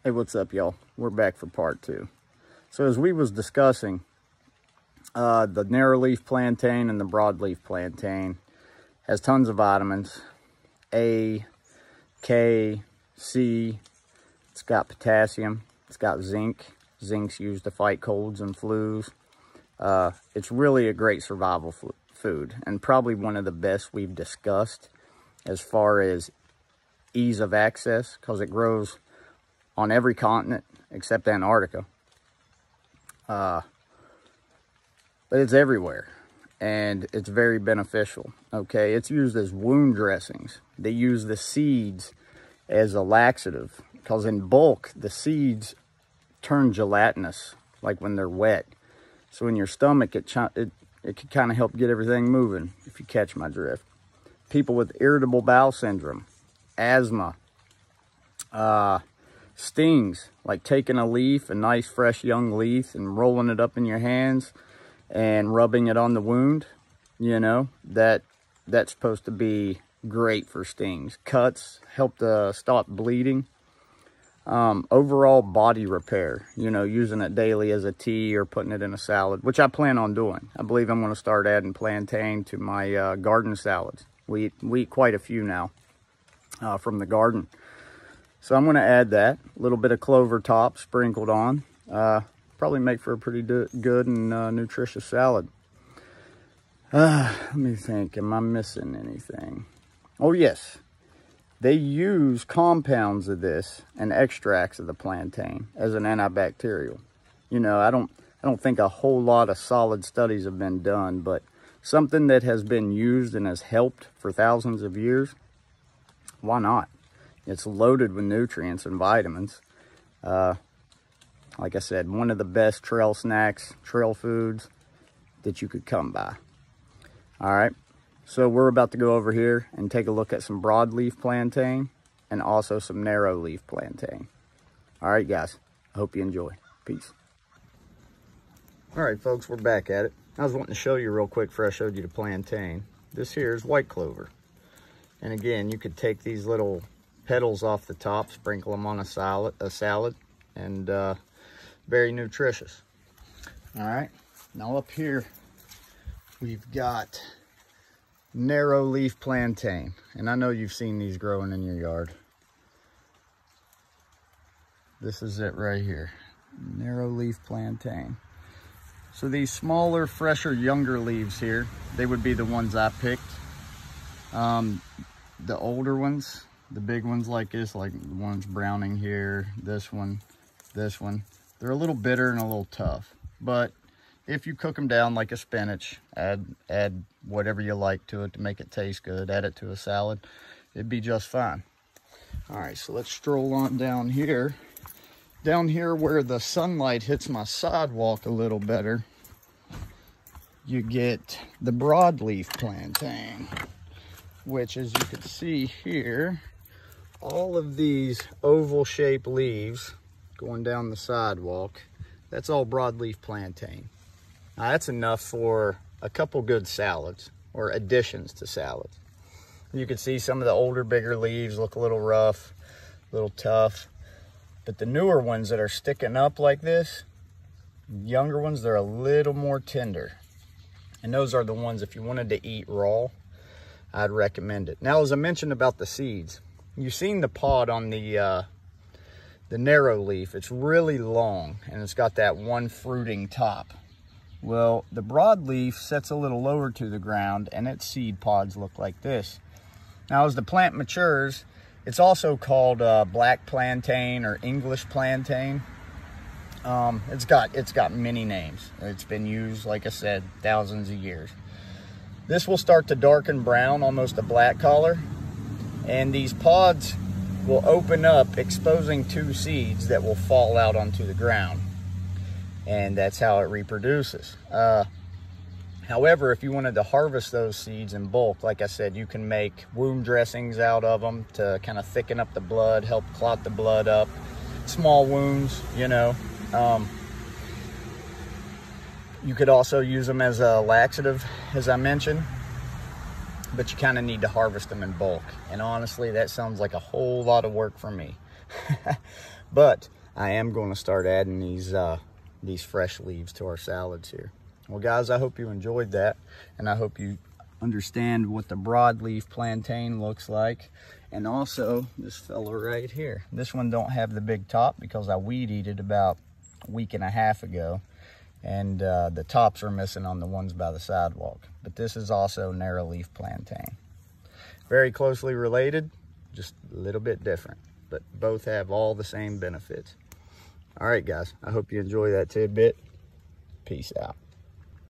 Hey, what's up, y'all? We're back for part 2. So as we was discussing, the narrow leaf plantain and the broadleaf plantain has tons of vitamins, A, K, C. It's got potassium. It's got zinc. Zinc's used to fight colds and flus. It's really a great survival food, and probably one of the best we've discussed as far as ease of access, because it grows on every continent except Antarctica. But it's everywhere, and it's very beneficial. Okay, it's used as wound dressings. They use the seeds as a laxative, because in bulk, the seeds turn gelatinous, like when they're wet. So in your stomach, it can kind of help get everything moving, if you catch my drift. People with irritable bowel syndrome, asthma, stings, like taking a leaf, a nice fresh young leaf, and rolling it up in your hands and rubbing it on the wound, you know, that's supposed to be great for stings. Cuts help to stop bleeding. Overall body repair, you know, using it daily as a tea or putting it in a salad, which I plan on doing. I believe I'm going to start adding plantain to my garden salads. We eat quite a few now from the garden. So I'm going to add that, a little bit of clover top sprinkled on. Probably make for a pretty good and nutritious salad. Let me think, am I missing anything? Oh yes, they use compounds of this and extracts of the plantain as an antibacterial. You know, I don't think a whole lot of solid studies have been done, but something that has been used and has helped for thousands of years, why not? It's loaded with nutrients and vitamins. Like I said, one of the best trail snacks, trail foods that you could come by. All right, so we're about to go over here and take a look at some broadleaf plantain and also some narrow leaf plantain. All right, guys, I hope you enjoy. Peace. All right, folks, we're back at it. I was wanting to show you real quick before I showed you the plantain. This here is white clover. And again, you could take these little petals off the top, sprinkle them on a salad, and very nutritious. All right, now up here we've got narrow leaf plantain, and I know you've seen these growing in your yard. This is it right here, narrow leaf plantain. So these smaller, fresher, younger leaves here, they would be the ones I picked. The older ones, the big ones like this, like the ones browning here, this one, they're a little bitter and a little tough. But if you cook them down like a spinach, add whatever you like to it to make it taste good, add it to a salad, it'd be just fine. All right, so let's stroll on down here. Down here where the sunlight hits my sidewalk a little better, you get the broadleaf plantain, which, as you can see here, all of these oval shaped leaves going down the sidewalk, that's all broadleaf plantain. Now that's enough for a couple good salads or additions to salads. You can see some of the older, bigger leaves look a little rough, a little tough, but the newer ones that are sticking up like this, younger ones, they're a little more tender. And those are the ones, if you wanted to eat raw, I'd recommend it. Now, as I mentioned about the seeds, you've seen the pod on the narrow leaf. It's really long, and it's got that one fruiting top. Well, the broadleaf sets a little lower to the ground, and its seed pods look like this. Now, as the plant matures, it's also called black plantain or English plantain. It's got many names. It's been used, like I said, thousands of years. This will start to darken brown, almost a black color, and these pods will open up, exposing two seeds that will fall out onto the ground, and that's how it reproduces. However, if you wanted to harvest those seeds in bulk, like I said, you can make wound dressings out of them to kind of thicken up the blood, help clot the blood up, small wounds, you know. You could also use them as a laxative, as I mentioned, but you kind of need to harvest them in bulk. And honestly, that sounds like a whole lot of work for me. But I am going to start adding these fresh leaves to our salads here. Well, guys, I hope you enjoyed that, and I hope you understand what the broadleaf plantain looks like. And also this fella right here. This one don't have the big top because I weed eated about a week and a half ago, and the tops are missing on the ones by the sidewalk. But this is also narrow leaf plantain. Very closely related, just a little bit different, but both have all the same benefits. All right, guys, I hope you enjoy that tidbit. Peace out.